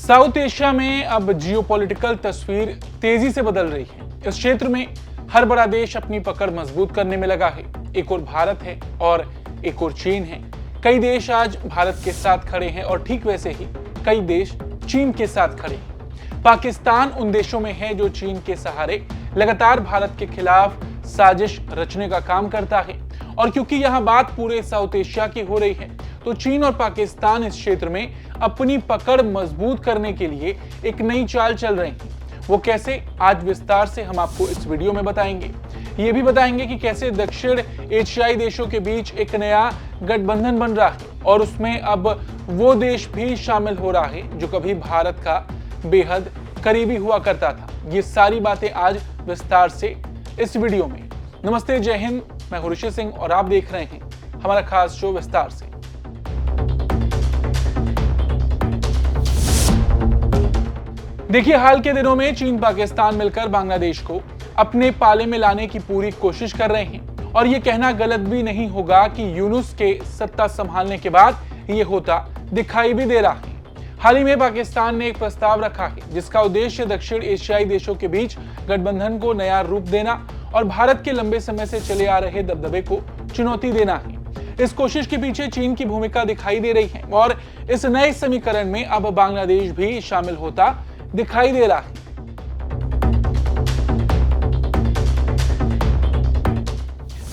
South Asia में अब geopolitical तस्वीर तेजी से बदल रही है। इस क्षेत्र में हर बड़ा देश अपनी पकड़ मजबूत करने में लगा है। एक और भारत है और एक और चीन है। कई देश आज भारत के साथ खड़े हैं और ठीक वैसे ही कई देश चीन के साथ खड़े हैं। पाकिस्तान उन देशों में है जो चीन के सहारे लगातार भारत के खिलाफ साजिश रचने का काम करता है। और क्योंकि यहाँ बात पूरे साउथ एशिया की हो रही है, तो चीन और पाकिस्तान इस क्षेत्र में अपनी पकड़ मजबूत करने के लिए एक नई चाल चल रही है। वो कैसे, आज विस्तार से हम आपको इस वीडियो में बताएंगे। ये भी बताएंगे कि कैसे दक्षिण एशियाई देशों के बीच एक नया गठबंधन बन रहा है और उसमें अब वो देश भी शामिल हो रहा है जो कभी भारत का बेहद करीबी हुआ करता था। ये सारी बातें आज विस्तार से इस वीडियो में। नमस्ते, जय हिंद, मैं हूं ऋषि सिंह और आप देख रहे हैं हमारा खास शो विस्तार से। देखिए, हाल के दिनों में चीन पाकिस्तान मिलकर बांग्लादेश को अपने पाले में लाने की पूरी कोशिश कर रहे हैं और ये कहना गलत भी नहीं होगा कि यूनुस के सत्ता संभालने के बाद ये होता दिखाई भी दे रहा है। हाल ही में पाकिस्तान ने एक प्रस्ताव रखा है जिसका उद्देश्य दक्षिण एशियाई देशों के बीच गठबंधन को नया रूप देना और भारत के लंबे समय से चले आ रहे दबदबे को चुनौती देना है। इस कोशिश के पीछे चीन की भूमिका दिखाई दे रही है और इस नए समीकरण में अब बांग्लादेश भी शामिल होता दिखाई दे रहा है।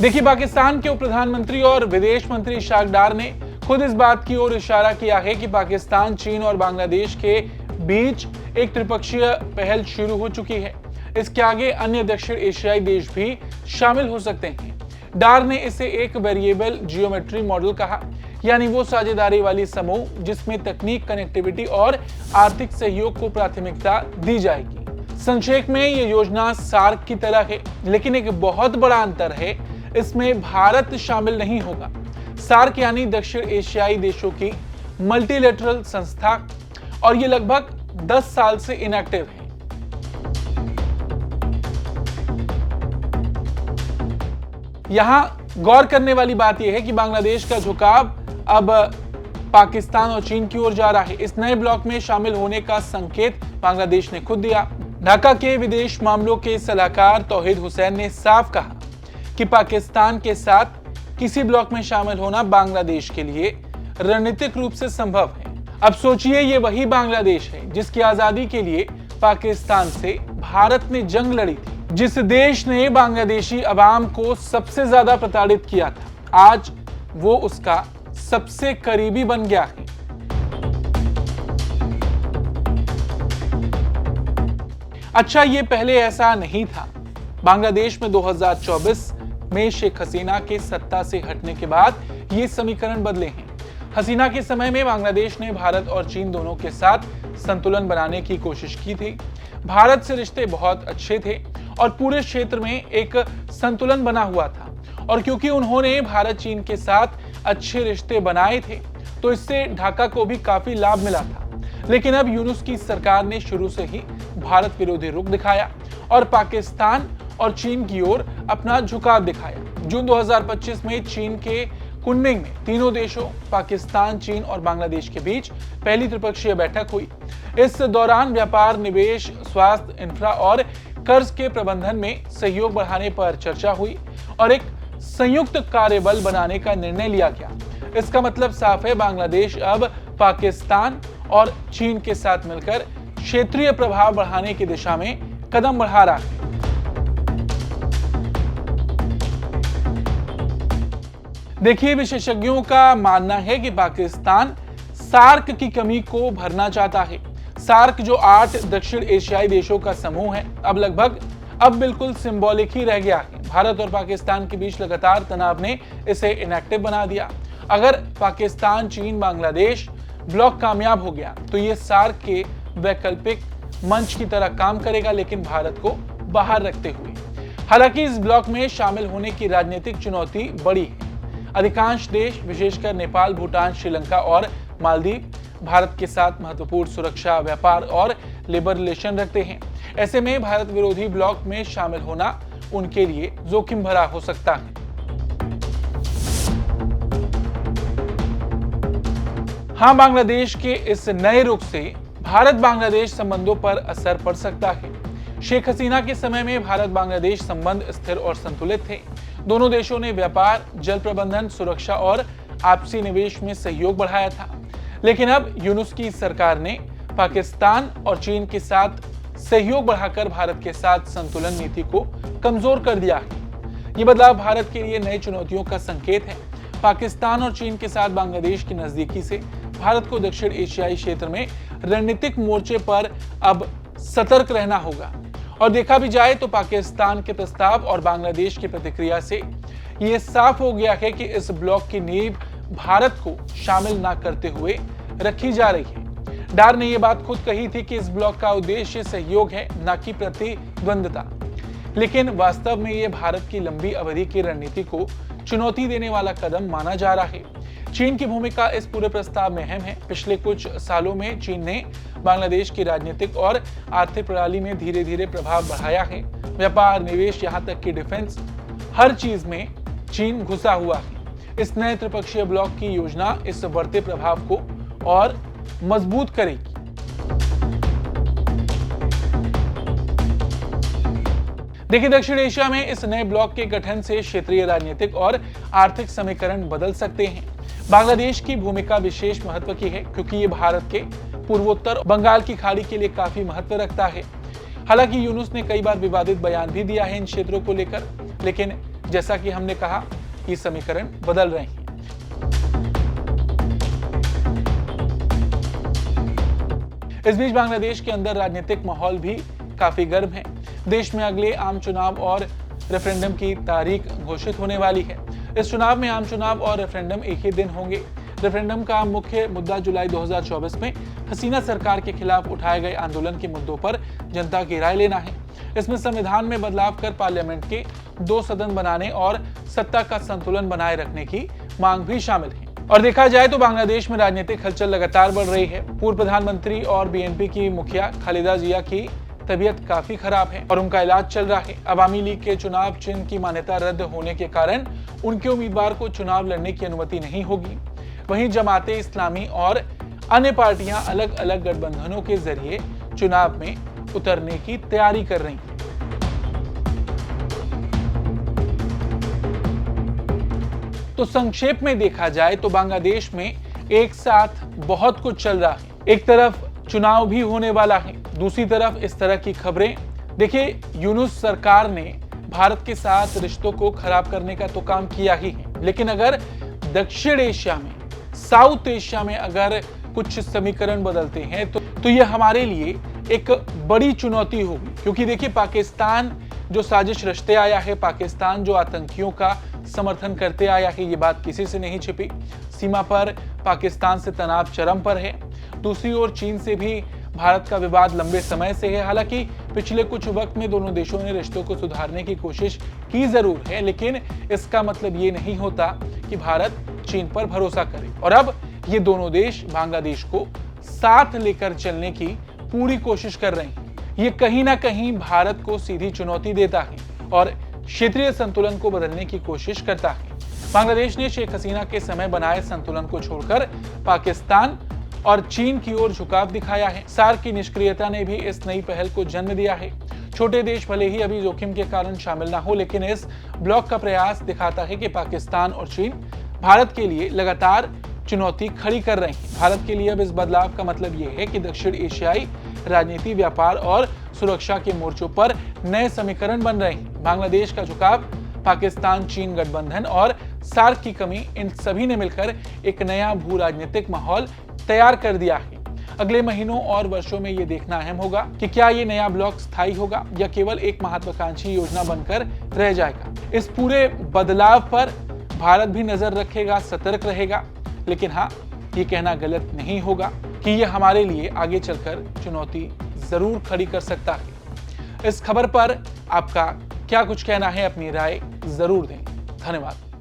देखिए, पाकिस्तान के उप प्रधानमंत्री और विदेश मंत्री इशाक डार ने खुद इस बात की ओर इशारा किया है कि पाकिस्तान, चीन और बांग्लादेश के बीच एक त्रिपक्षीय पहल शुरू हो चुकी है। इसके आगे अन्य दक्षिण एशियाई देश भी शामिल हो सकते हैं। डार ने इसे एक वेरिएबल जियोमेट्री मॉडल कहा, यानी वो साझेदारी वाली समूह जिसमें तकनीक, कनेक्टिविटी और आर्थिक सहयोग को प्राथमिकता दी जाएगी। संक्षेप में ये योजना सार्क की तरह है, लेकिन एक बहुत बड़ा अंतर है, इसमें भारत शामिल नहीं होगा। सार्क यानी दक्षिण एशियाई देशों की मल्टीलेटरल संस्था और ये लगभग 10 साल से इनएक्टिव है। यहां गौर करने वाली बात यह है कि बांग्लादेश का झुकाव अब पाकिस्तान और चीन की ओर जा रहा है। इस नए ब्लॉक में शामिल होने का संकेत बांग्लादेश ने खुद दिया। ढाका के विदेश मामलों के सलाहकार तौहीद हुसैन ने साफ कहा कि पाकिस्तान के साथ किसी ब्लॉक में शामिल होना बांग्लादेश के लिए रणनीतिक रूप से संभव है। अब सोचिए, ये वही बांग्लादेश है जिसकी आजादी के लिए पाकिस्तान से भारत ने जंग लड़ी थी, जिस देश ने बांग्लादेशी अवाम को सबसे ज्यादा प्रताड़ित किया था। आज वो उसका सबसे करीबी बन गया है। अच्छा, ये पहले ऐसा नहीं था। बांग्लादेश में 2024 में शेख हसीना के सत्ता से हटने के बाद ये समीकरण बदले हैं। हसीना के समय में बांग्लादेश ने भारत और चीन दोनों के साथ संतुलन बनाने की कोशिश की थी। भारत से रिश्ते बहुत अच्छे थे और पूरे क्षेत्र में एक संतुलन बना हुआ था। और क्योंकि उन्होंने भारत चीन के साथ अच्छे रिश्ते बनाए थे, तो इससे ढाका को भी काफी लाभ मिला था। लेकिन अब यूनुस की सरकार ने शुरू से ही भारत विरोधी रुख दिखाया और पाकिस्तान और चीन की ओर अपना झुकाव दिखाया। जून 2025 में चीन के कुनमिंग में तीनों देशों पाकिस्तान, चीन और बांग्लादेश के बीच पहली त्रिपक्षीय बैठक हुई। इस दौरान व्यापार, निवेश, स्वास्थ्य, इंफ्रा और कर्ज के प्रबंधन में सहयोग बढ़ाने पर चर्चा हुई और एक संयुक्त कार्यबल बनाने का निर्णय लिया गया। इसका मतलब साफ है, बांग्लादेश अब पाकिस्तान और चीन के साथ मिलकर क्षेत्रीय प्रभाव बढ़ाने की दिशा में कदम बढ़ा रहा है। देखिए, विशेषज्ञों का मानना है कि पाकिस्तान सार्क की कमी को भरना चाहता है। सार्क जो 8 दक्षिण एशियाई देशों का समूह है, अब बिल्कुल सिंबॉलिक ही रह गया है। भारत और पाकिस्तान के बीच लगातार तनाव ने इसे इनएक्टिव बना दिया। अगर पाकिस्तान, चीन, बांग्लादेश ब्लॉक कामयाब हो गया तो ये सार्क के वैकल्पिक मंच की तरह काम करेगा, लेकिन भारत को बाहर रखते हुए। हालांकि इस ब्लॉक में शामिल होने की राजनीतिक चुनौती बड़ी है। अधिकांश देश, विशेषकर नेपाल, भूटान, श्रीलंका और मालदीव, भारत के साथ महत्वपूर्ण सुरक्षा, व्यापार और लेबर रिलेशन रखते हैं। ऐसे में भारत विरोधी ब्लॉक में शामिल होना उनके लिए जोखिम भरा हो सकता है। हाँ, बांग्लादेश के इस नए रुख से भारत बांग्लादेश संबंधों पर असर पड़ सकता है। शेख हसीना के समय में भारत बांग्लादेश संबंध स्थिर और संतुलित थे। दोनों देशों ने व्यापार, जल प्रबंधन, सुरक्षा और आपसी निवेश में सहयोग बढ़ाया था। लेकिन अब यूनुस की सरकार ने पाकिस्तान और चीन के साथ सहयोग बढ़ाकर भारत के साथ संतुलन नीति को कमजोर कर दिया है। ये बदलाव भारत के लिए नई चुनौतियों का संकेत है। पाकिस्तान और चीन के साथ बांग्लादेश की नजदीकी से भारत को दक्षिण एशियाई क्षेत्र में रणनीतिक मोर्चे पर अब सतर्क रहना होगा। और देखा भी जाए तो पाकिस्तान के प्रस्ताव और बांग्लादेश की प्रतिक्रिया से ये साफ हो गया है कि इस ब्लॉक की नींव भारत को शामिल ना करते हुए रखी जा रही है। डार ने यह बात खुद कही थी कि इस ब्लॉक का उद्देश्य सहयोग है, न कि प्रतिद्वंदता। लेकिन वास्तव में यह भारत की लंबी अवधि की रणनीति को चुनौती देने वाला कदम माना जा रहा है। चीन की भूमिका इस पूरे प्रस्ताव में अहम है। पिछले कुछ सालों में चीन ने बांग्लादेश की राजनीतिक और आर्थिक प्रणाली में धीरे धीरे प्रभाव बढ़ाया है। व्यापार, निवेश, यहाँ तक कि डिफेंस, हर चीज में चीन घुसा हुआ है। इस नए त्रिपक्षीय ब्लॉक की योजना इस बढ़ते प्रभाव को और मजबूत करेगी। देखिए, दक्षिण एशिया में इस नए ब्लॉक के गठन से क्षेत्रीय राजनीतिक और आर्थिक समीकरण बदल सकते हैं। बांग्लादेश की भूमिका विशेष महत्व की है क्योंकि ये भारत के पूर्वोत्तर बंगाल की खाड़ी के लिए काफी महत्व रखता है। हालांकि यूनुस ने कई बार विवादित बयान भी दिया है इन क्षेत्रों को लेकर, लेकिन जैसा कि हमने कहा, ये समीकरण बदल रहे हैं। इस बीच बांग्लादेश के अंदर राजनीतिक माहौल भी काफी गर्म है। देश में अगले आम चुनाव और रेफरेंडम की तारीख घोषित होने वाली है। इस चुनाव में आम चुनाव और रेफरेंडम एक ही दिन होंगे। रेफरेंडम का मुख्य मुद्दा जुलाई 2024 में हसीना सरकार के खिलाफ उठाए गए आंदोलन के मुद्दों पर जनता की राय लेना है। इसमें संविधान में बदलाव कर पार्लियामेंट के 2 सदन बनाने और सत्ता का संतुलन बनाए रखने की मांग भी शामिल है। और देखा जाए तो बांग्लादेश में राजनीतिक हलचल लगातार बढ़ रही है। पूर्व प्रधानमंत्री और बीएनपी की मुखिया खालिदा जिया की तबीयत काफी खराब है और उनका इलाज चल रहा है। अवामी लीग के चुनाव चिन्ह की मान्यता रद्द होने के कारण उनके उम्मीदवार को चुनाव लड़ने की अनुमति नहीं होगी। वहीं जमाते इस्लामी और अन्य पार्टियां अलग अलग गठबंधनों के जरिए चुनाव में उतरने की तैयारी कर रही हैं। तो संक्षेप में देखा जाए तो बांग्लादेश में एक साथ बहुत कुछ चल रहा है। एक तरफ चुनाव भी होने वाला है, दूसरी तरफ इस तरह की खबरें। देखिए, यूनुस सरकार ने भारत के साथ रिश्तों को खराब करने का तो काम किया ही है, लेकिन अगर दक्षिण एशिया में, साउथ एशिया में अगर कुछ समीकरण बदलते हैं तो यह हमारे लिए एक बड़ी चुनौती होगी। क्योंकि देखिए, पाकिस्तान जो साजिश रचते आया है, पाकिस्तान जो आतंकियों का समर्थन करते आया है, ये बात किसी से नहीं छिपी। सीमा पर पाकिस्तान से तनाव चरम पर है। दूसरी ओर चीन से भी भारत का विवाद लंबे समय से है। हालांकि पिछले कुछ वक्त में दोनों देशों ने रिश्तों को सुधारने की कोशिश की जरूर है, लेकिन इसका मतलब ये नहीं होता कि भारत चीन पर भरोसा करे। और अब ये दोनों देश बांग्लादेश को साथ लेकर चलने की पूरी कोशिश कर रहे हैं। ये कहीं ना कहीं भारत को सीधी चुनौती देता है और क्षेत्रीय संतुलन को बदलने की कोशिश करता है। बांग्लादेश ने शेख हसीना के समय बनाए संतुलन को छोड़कर पाकिस्तान और चीन की ओर झुकाव दिखाया है। सार्क की निष्क्रियता ने भी इस नई पहल को जन्म दिया है। छोटे देश भले ही अभी जोखिम के कारण शामिल ना हो, लेकिन इस ब्लॉक का प्रयास दिखाता है कि पाकिस्तान और चीन भारत के लिए लगातार चुनौती खड़ी कर रहे हैं। भारत के लिए अब इस बदलाव का मतलब ये है कि दक्षिण एशियाई राजनीति, व्यापार और सुरक्षा के मोर्चों पर नए समीकरण बन रहे हैं। बांग्लादेश का झुकाव, पाकिस्तान चीन गठबंधन और सार्क की कमी, इन सभी ने मिलकर एक नया भू राजनीतिक माहौल तैयार कर दिया है। अगले महीनों और वर्षों में ये देखना अहम होगा कि क्या ये नया ब्लॉक स्थायी होगा या केवल एक महत्वाकांक्षी योजना बनकर रह जाएगा। इस पूरे बदलाव पर भारत भी नजर रखेगा, सतर्क रहेगा, लेकिन हाँ, ये कहना गलत नहीं होगा कि ये हमारे लिए आगे चलकर चुनौती जरूर खड़ी कर सकता है। इस खबर पर आपका क्या कुछ कहना है, अपनी राय जरूर दें। धन्यवाद।